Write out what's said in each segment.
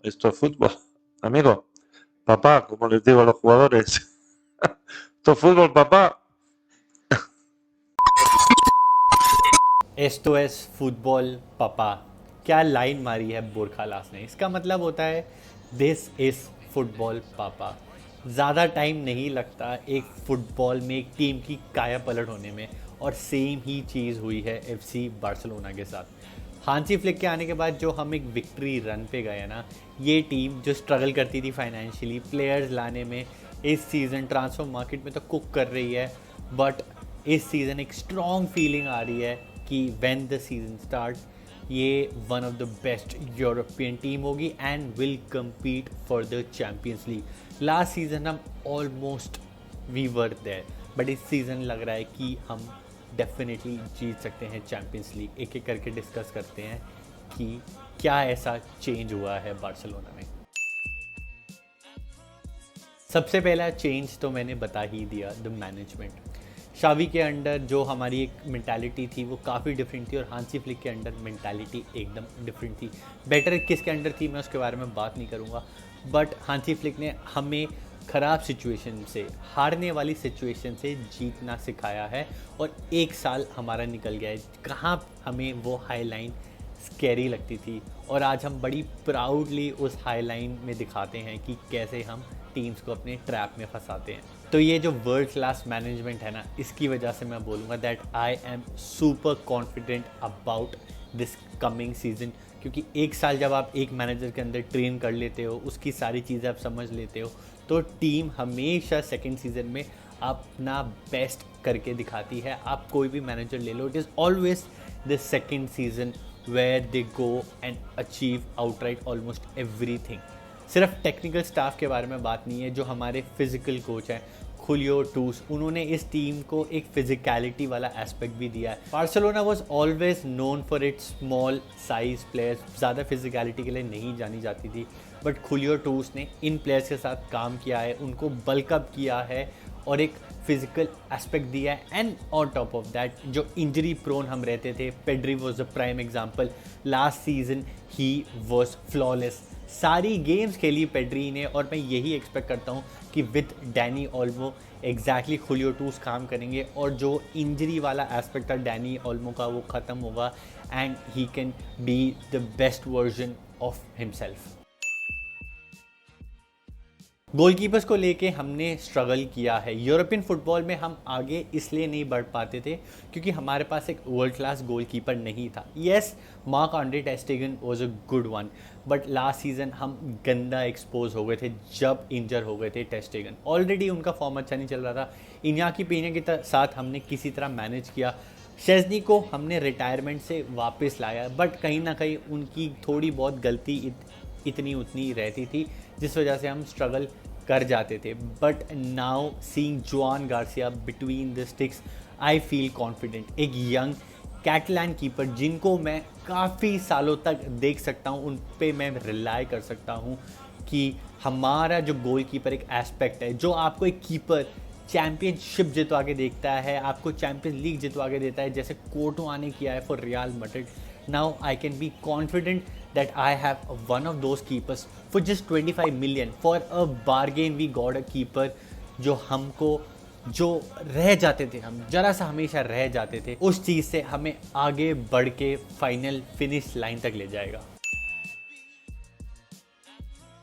Esto es fútbol. Amigo, papá, como les digo a los jugadores. Esto es fútbol, papá. एस्टो एस फुटबॉल पापा। क्या लाइन मारी है बुरखालास ने। इसका मतलब होता है दिस इज़ फुटबॉल पापा। ज़्यादा टाइम नहीं लगता एक फुटबॉल में एक टीम की काया पलट होने में, और सेम ही चीज़ हुई है एफसी बार्सिलोना के साथ। हांसी फ्लिक के आने के बाद जो हम एक विक्ट्री रन पे गए ना, ये टीम जो स्ट्रगल करती थी फाइनेंशियली प्लेयर्स लाने में, इस सीज़न ट्रांसफर मार्केट में तो कुक कर रही है। बट इस सीज़न एक स्ट्रॉन्ग फीलिंग आ रही है कि व्हेन द सीजन स्टार्ट ये one of the best European team होगी and will compete for the Champions League. Last season हम almost we were there, but इस सीज़न लग रहा है कि हम डेफिनेटली जीत सकते हैं चैम्पियंस लीग। एक एक करके डिस्कस करते हैं कि क्या ऐसा चेंज हुआ है बार्सिलोना में। सबसे पहला चेंज तो मैंने बता ही दिया, द मैनेजमेंट। शावी के अंडर जो हमारी एक मेंटालिटी थी वो काफ़ी डिफरेंट थी, और हांसी फ्लिक के अंडर मेंटालिटी एकदम डिफरेंट थी। बेटर किसके अंडर थी मैं उसके बारे में बात नहीं करूँगा, बट हांसी फ्लिक ने हमें ख़राब सिचुएशन से, हारने वाली सिचुएशन से जीतना सिखाया है। और एक साल हमारा निकल गया है, कहाँ हमें वो हाई लाइन स्कैरी लगती थी, और आज हम बड़ी प्राउडली उस हाई लाइन में दिखाते हैं कि कैसे हम टीम्स को अपने ट्रैप में फंसाते हैं। तो ये जो वर्ल्ड क्लास मैनेजमेंट है ना, इसकी वजह से मैं बोलूँगा that I am super confident about this coming season. क्योंकि एक साल जब आप एक मैनेजर के अंदर ट्रेन कर लेते हो, उसकी सारी चीज़ें आप समझ लेते हो, तो टीम हमेशा सेकेंड सीजन में अपना बेस्ट करके दिखाती है। आप कोई भी मैनेजर ले लो, it is always the second season where they go and achieve outright almost everything. सिर्फ टेक्निकल स्टाफ के बारे में बात नहीं है, जो हमारे फिजिकल कोच हैं खुलियो टूस, उन्होंने इस टीम को एक फिजिकलिटी वाला एस्पेक्ट भी दिया है। Barcelona was always known for its small size players, ज़्यादा फिजिकलिटी के लिए नहीं जानी जाती थी, बट खुलियो टूस ने इन प्लेयर्स के साथ काम किया है, उनको बल्कअप किया है और एक फिजिकल एस्पेक्ट दिया है। And on top of that जो इंजरी प्रोन हम रहते थे, Pedri was a prime example. Last season he was flawless, सारी गेम्स खेली पेड्री ने, और मैं यही एक्सपेक्ट करता हूँ कि विद डैनी ओल्मो एग्जैक्टली खुलियो टूस काम करेंगे, और जो इंजरी वाला एस्पेक्ट था डैनी ओल्मो का वो ख़त्म होगा and he can be the best version of himself. Goalkeepers को लेके हमने स्ट्रगल किया है। यूरोपियन फुटबॉल में हम आगे इसलिए नहीं बढ़ पाते थे क्योंकि हमारे पास एक वर्ल्ड क्लास गोलकीपर नहीं था। येस, मार्क आंड्रे टेर स्टेगन was a good one, but last season हम गंदा एक्सपोज हो गए थे जब इंजर हो गए थे टेर स्टेगन। ऑलरेडी उनका फॉर्म अच्छा नहीं चल रहा था। इन्याकी पीने के साथ हमने किसी तरह मैनेज किया। शेजनी को हमने रिटायरमेंट से वापस लाया, बट कहीं ना कहीं उनकी थोड़ी बहुत गलती इतनी उतनी रहती थी, जिस वजह से हम स्ट्रगल कर जाते थे। बट नाउ सीइंग जुआन Garcia between the sticks, I feel confident. एक यंग कैटलान कीपर जिनको मैं काफ़ी सालों तक देख सकता हूँ, उन पे मैं रिलाई कर सकता हूँ कि हमारा जो गोल कीपर एक एस्पेक्ट है, जो आपको एक कीपर चैंपियनशिप जितवा के देखता है, आपको चैंपियंस लीग जितवा के देता है, जैसे कोर्टोआ ने किया है for real Madrid. Now I can be confident that I have one of those keepers for just 25 million. For a bargain we got a keeper जो हमको, जो रह जाते थे, हम जरा सा हमेशा रह जाते थे, उस चीज़ से हमें आगे बढ़ के फाइनल फिनिश लाइन तक ले जाएगा।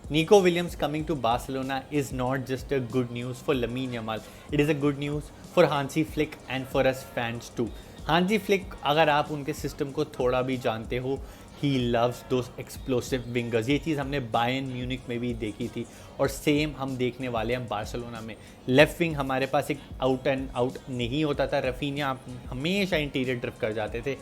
Nico Williams coming to Barcelona is not just a good news for Lamine Yamal, it is a good news for Hansi Flick and for us fans too. Hansi Flick, अगर आप उनके system को थोड़ा भी जानते हो, he loves those explosive wingers. ये चीज़ हमने बायर्न म्यूनिक में भी देखी थी, और सेम हम देखने वाले हैं बार्सिलोना में। लेफ्ट विंग हमारे पास एक आउट एंड आउट नहीं होता था, रफीनिया हमेशा इंटीरियर ड्रिफ्ट कर जाते थे।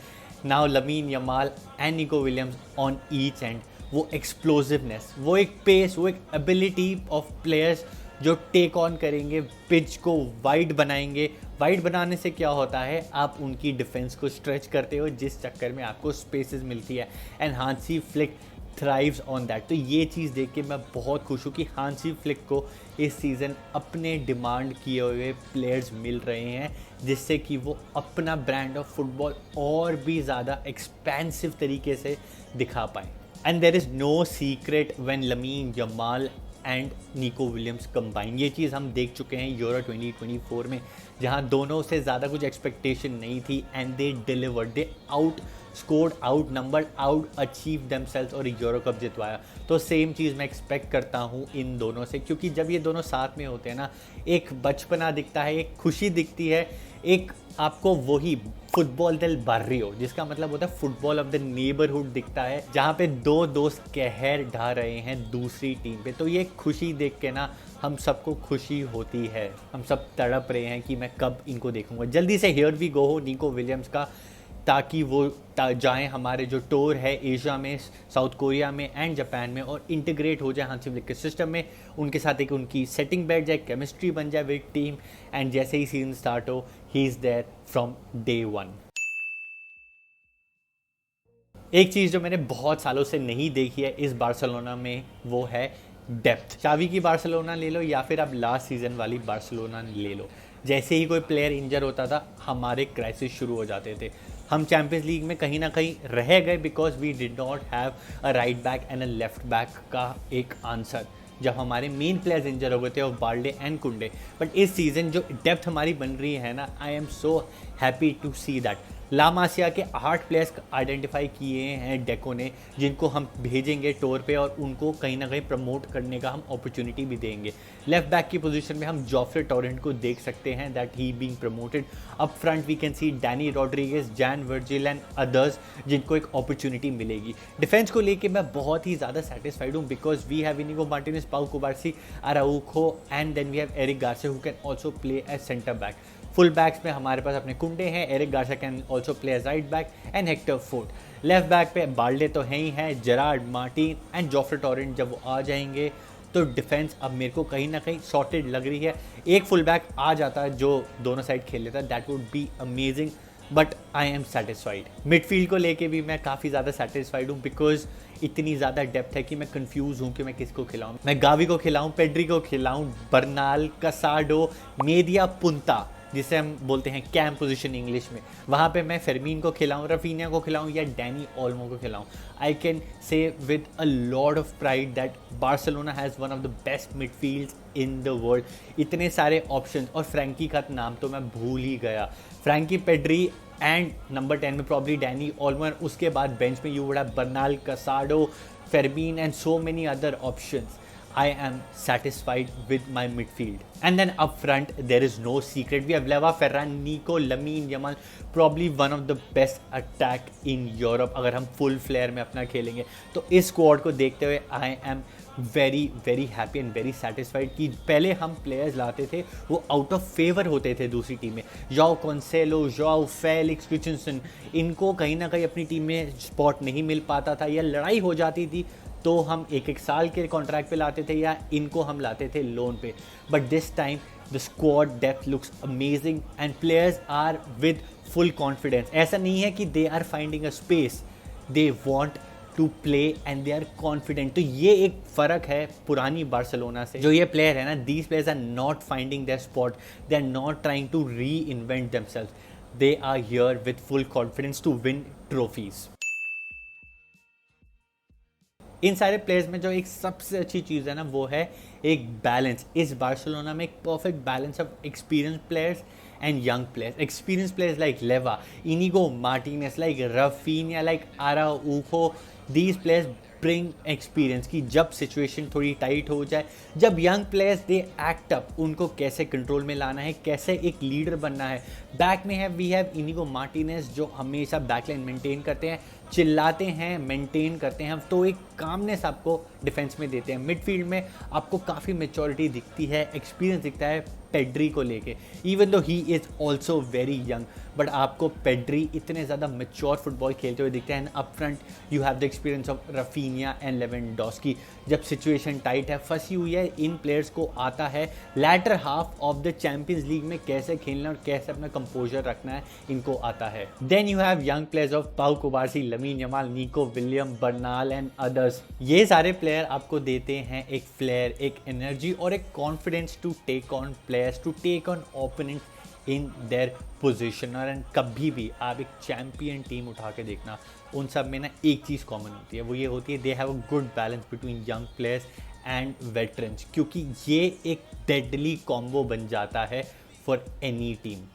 Now lamin Yamal and Nico Williams on each and, वो एक्सप्लोसिवनेस, वो एक पेस, वो एक एबिलिटी ऑफ प्लेयर्स जो टेक ऑन करेंगे, पिच को वाइड बनाएंगे। वाइड बनाने से क्या होता है, आप उनकी डिफेंस को स्ट्रेच करते हो, जिस चक्कर में आपको स्पेसेस मिलती है, and Hansi Flick thrives on that. तो ये चीज़ देख के मैं बहुत खुश हूँ कि हांसी फ्लिक को इस सीज़न अपने डिमांड किए हुए प्लेयर्स मिल रहे हैं, जिससे कि वो अपना ब्रांड ऑफ फुटबॉल और भी ज़्यादा एक्सपेंसिव तरीके से दिखा पाएँ। And there is no secret when Lamine Yamal and Nico Williams combine. ये चीज़ हम देख चुके हैं यूरो 2024 में, जहां दोनों से ज़्यादा कुछ एक्सपेक्टेशन नहीं थी and they delivered, they out scored, out numbered, out achieve themselves और यूरो कप जितवाया। तो सेम चीज़ मैं एक्सपेक्ट करता हूँ इन दोनों से, क्योंकि जब ये दोनों साथ में होते हैं ना, एक बचपना दिखता है, एक खुशी दिखती है, एक आपको वही फुटबॉल दिल बार्रियो, जिसका मतलब होता है फुटबॉल ऑफ द नेबरहुड दिखता है, जहाँ पे दो दोस्त कहर ढा रहे हैं दूसरी टीम पे। तो ये खुशी देख के ना हम सबको खुशी होती है, हम सब तड़प रहे हैं कि मैं कब इनको देखूंगा। जल्दी से हियर वी गो हो निको विलियम्स का, ताकि वो जाएं हमारे जो टूर है एशिया में, साउथ कोरिया में एंड जापान में, और इंटीग्रेट हो जाए हांसी फ्लिक के सिस्टम में, उनके साथ एक उनकी सेटिंग बैठ जाए, केमिस्ट्री बन जाए विद टीम, एंड जैसे ही सीजन स्टार्ट हो he is there from day one. एक चीज़ जो मैंने बहुत सालों से नहीं देखी है इस बार्सिलोना में, वो है डेप्थ। चावी की बार्सिलोना ले लो या फिर आप लास्ट सीजन वाली बार्सिलोना ले लो, जैसे ही कोई प्लेयर इंजर होता था हमारे क्राइसिस शुरू हो जाते थे। हम चैंपियंस लीग में कहीं ना कहीं रह गए because we did not have a right back and a left back का एक आंसर, जब हमारे मेन प्लेयर्स इंजर हो गए थे, और बाल्डे एंड कुंडे। बट इस सीज़न जो डेप्थ हमारी बन रही है ना, I am so happy to see that. La Masia के 8 प्लेयर्स आइडेंटिफाई किए हैं डेको ने, जिनको हम भेजेंगे टूर पे और उनको कहीं ना कहीं प्रमोट करने का हम अपॉर्चुनिटी भी देंगे। लेफ्ट बैक की पोजीशन में हम जोफ्रे टोरेंट को देख सकते हैं that he being promoted. Up front we can see Dani Rodriguez, Jan Virgili and others, जिनको एक अपॉर्चुनिटी मिलेगी। डिफेंस को लेके मैं बहुत ही ज़्यादा सेटिस्फाइड हूँ because we have Inigo Martinez, Pau Cubarsi, Araujo and then we have Eric Garcia who can also play as centre back. Full backs में हमारे पास अपने कुंडे हैं, Eric Garcia can also play as right back and Hector Fort. Left back पे Balde तो हैं ही हैं, Gerard Martin and Jofre Torrents जब वो आ जाएंगे तो डिफेंस अब मेरे को कहीं ना कहीं सॉर्टेड लग रही है। एक फुल बैक आ जाता है जो दोनों साइड खेल लेता है, that would be amazing, but I am satisfied. Midfield को लेके भी मैं काफ़ी ज़्यादा सेटिस्फाइड हूँ बिकॉज इतनी ज़्यादा डेप्थ है कि मैं कंफ्यूज हूँ कि मैं किसको खिलाऊँ। मैं गावी को खिलाऊँ, पेड्री को खिलाऊँ, बर्नाल, कसाडो, मेदिया, पुंता, जिसे हम बोलते हैं कैम पोजीशन इंग्लिश में, वहाँ पे मैं फेरमीन को खिलाऊँ, रफीनिया को खिलाऊँ या डैनी ओल्मो को खिलाऊँ। I can say with a lot of pride that Barcelona has one of the best midfields in the world. इतने सारे ऑप्शंस, और फ्रैंकी का नाम तो मैं भूल ही गया। फ्रैंकी, पेड्री एंड नंबर 10 में प्रॉब्ली डैनी ओल्मो, उसके बाद बेंच में you would have Bernal, Casado, Fermin and so many other options. I am satisfied with my midfield. And then up front, there is no secret. We have Leva, Ferran, Nico, Lamine Yamal, probably one of the best attack in Europe. अगर हम full flare में अपना खेलेंगे तो इस squad को देखते हुए I am very very happy and very satisfied कि पहले हम प्लेयर्स लाते थे वो आउट ऑफ फेवर होते थे दूसरी टीम में। जॉव कॉन्सेलो, जॉव फेलिक्स, क्रिस्टेंसन, इनको कहीं ना कहीं अपनी टीम में स्पॉट नहीं मिल पाता था या लड़ाई हो जाती थी, तो हम एक एक साल के कॉन्ट्रैक्ट पे लाते थे या इनको हम लाते थे लोन पे। But this time the squad depth looks amazing and players are with full confidence. ऐसा नहीं है कि they are finding a space, they want to play and they are confident. तो ये एक फ़र्क है पुरानी बार्सिलोना से। जो ये प्लेयर है ना, these players are not finding their spot, they are not trying to reinvent themselves, they are here with full confidence to win trophies. इन सारे प्लेयर्स में जो एक सबसे अच्छी चीज़ है ना, वो है एक बैलेंस। इस बार्सिलोना में एक perfect balance of experience players and young players. Experience players like Lewa, Inigo Martinez, like Raphinha, like Araujo, these players bring experience की जब सिचुएशन थोड़ी टाइट हो जाए, जब young players they act up, उनको कैसे कंट्रोल में लाना है, कैसे एक लीडर बनना है। बैक में है वी हैव इनिगो मार्टिनेज जो हमेशा बैकलाइन मेंटेन करते हैं, चिल्लाते हैं, मेंटेन करते हैं, तो एक कामनेस आपको डिफेंस में देते हैं। मिडफील्ड में आपको काफ़ी मैच्योरिटी दिखती है, एक्सपीरियंस दिखता है पेड्री को लेके, even though he is also very young, but आपको पेड्री इतने ज़्यादा मैच्योर फुटबॉल खेलते हुए दिखते हैं। Up front you have the experience of Raphinha and Lewandowski. जब सिचुएशन टाइट है, फंसी हुई है, इन प्लेयर्स को आता है latter half of the Champions League में कैसे खेलना और कैसे अपना कंपोजर रखना है, इनको आता है। Then you have young players of Pau Cubarsi, lamin Yamal, निको विलियम, बर्नाल एंड अदर्स। ये सारे प्लेयर आपको देते हैं एक फ्लेयर, एक एनर्जी और एक confidence to take on players, to take on opponent in their position. और कभी भी आप एक चैम्पियन टीम उठा के देखना, उन सब में ना एक चीज़ कॉमन होती है, वो ये होती है they have a good balance between young players and veterans, क्योंकि ये एक डेडली कॉम्बो बन जाता है for any team.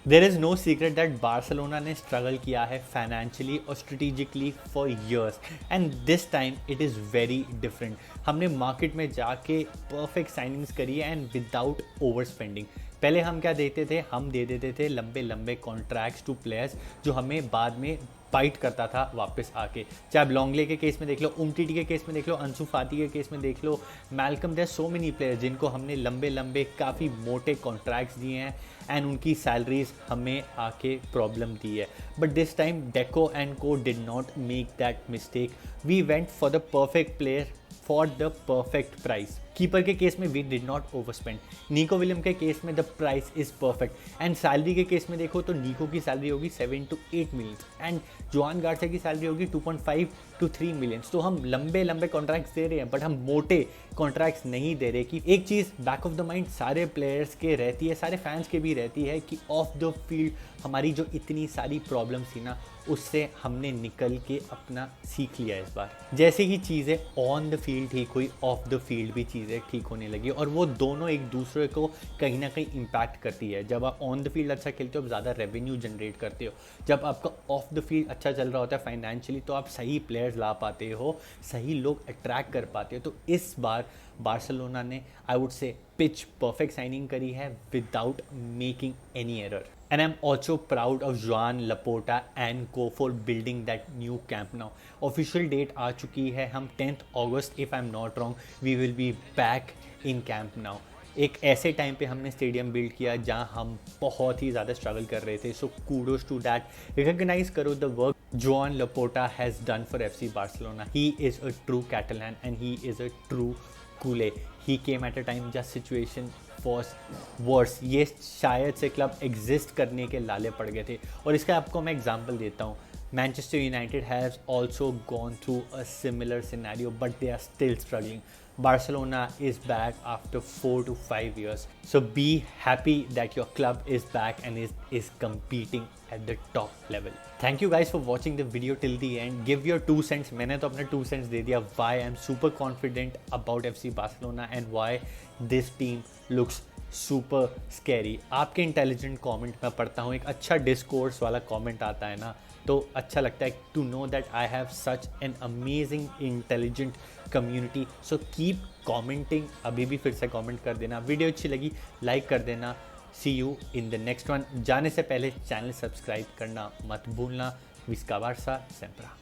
There is no secret that Barcelona ने स्ट्रगल किया है फाइनेंशियली और strategically for years, and this time it is very different. हमने मार्केट में जाके परफेक्ट साइनिंग्स करी है एंड विदाउट ओवर स्पेंडिंग। पहले हम क्या देते थे, हम दे देते थे लंबे लंबे कॉन्ट्रैक्ट्स टू प्लेयर्स जो हमें बाद में बाइट करता था वापस आके। चाहे आप लॉन्गले के केस में देख लो, उमटीटी के केस में देख लो, अंसु फाती के केस में देख लो, Malcom, there so many players जिनको हमने लंबे लंबे काफ़ी मोटे कॉन्ट्रैक्ट्स दिए हैं एंड उनकी सैलरीज हमें आके प्रॉब्लम दी है। But this time Deco and co did not make that mistake. We went for the perfect player for the perfect price. Keeper के केस में we did not overspend. Nico William के case में the price is perfect and salary के case में देखो तो निको की सैलरी होगी 7 to 8 million and Joan Garcia की सैलरी होगी 2.5 to 3 मिलियन। तो हम लंबे लंबे कॉन्ट्रैक्ट्स दे रहे हैं बट हम मोटे कॉन्ट्रैक्ट्स नहीं दे रहे। कि एक चीज़ बैक ऑफ द माइंड सारे प्लेयर्स के रहती है, सारे फैंस के भी रहती है कि ऑफ द फील्ड हमारी जो इतनी सारी प्रॉब्लम्स थी ना, उससे हमने निकल के अपना सीख लिया इस बार। जैसे ही चीज़ें ऑन द फील्ड ठीक हुई, ऑफ द फील्ड भी चीज़ें ठीक होने लगी और वो दोनों एक दूसरे को कहीं ना कहीं इम्पैक्ट करती है। जब आप ऑन द फील्ड अच्छा खेलते हो, आप ज़्यादा रेवेन्यू जनरेट करते हो। जब आपका ऑफ द फील्ड अच्छा चल रहा होता है फाइनेंशियली, तो आप सही प्लेयर्स ला पाते हो, सही लोग अट्रैक्ट कर पाते हो। तो इस बार बार्सिलोना ने I would say pitch perfect signing करी है without making any error. And I'm also proud of Joan Laporta and Co for building that new camp now. Official date आ चुकी है, हम 10th August if I'm not wrong we will be back in camp now. एक ऐसे time पे हमने stadium build किया जहाँ हम बहुत ही ज़्यादा स्ट्रगल कर रहे थे। So kudos to that, recognise करो the work Joan Laporta has done for FC Barcelona. He is a true Catalan and he is a true cule. He came at a time just situation was worse. ये शायद से club exist करने के लाले पड़ गए थे। और इसका आपको मैं एग्जांपल देता हूँ, Manchester United has also gone through a similar scenario but they are still struggling. Barcelona is back after 4 to 5 years. So be happy that your club is back and is competing at the top level. Thank you guys for watching the video till the end. Give your 2 cents. मैंने तो अपने 2 cents दे दिया why I'm super confident about FC Barcelona and why this team looks super scary. आपके intelligent comment मैं पढ़ता हूँ, एक अच्छा डिस्कोर्स वाला कमेंट आता है ना, तो अच्छा लगता है to know that I have such an amazing intelligent community. So keep commenting, अभी भी फिर से कमेंट कर देना। वीडियो अच्छी लगी लाइक कर देना। See you in the next one. जाने से पहले चैनल सब्सक्राइब करना मत भूलना। विस्का बार्सा सेम्प्रा।